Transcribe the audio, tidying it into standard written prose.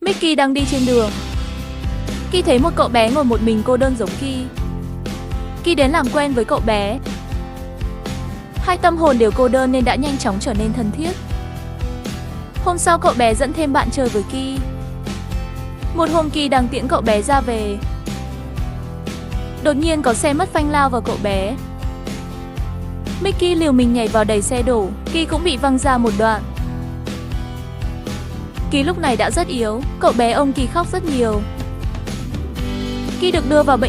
Mickey đang đi trên đường. Kỳ thấy một cậu bé ngồi một mình cô đơn giống Kỳ. Kỳ đến làm quen với cậu bé. Hai tâm hồn đều cô đơn nên đã nhanh chóng trở nên thân thiết. Hôm sau cậu bé dẫn thêm bạn chơi với Kỳ. Một hôm Kỳ đang tiễn cậu bé ra về. Đột nhiên có xe mất phanh lao vào cậu bé. Mickey liều mình nhảy vào đẩy xe đổ, Kỳ cũng bị văng ra một đoạn. Kỳ lúc này đã rất yếu, cậu bé ôm Kỳ khóc rất nhiều. Kỳ được đưa vào bệnh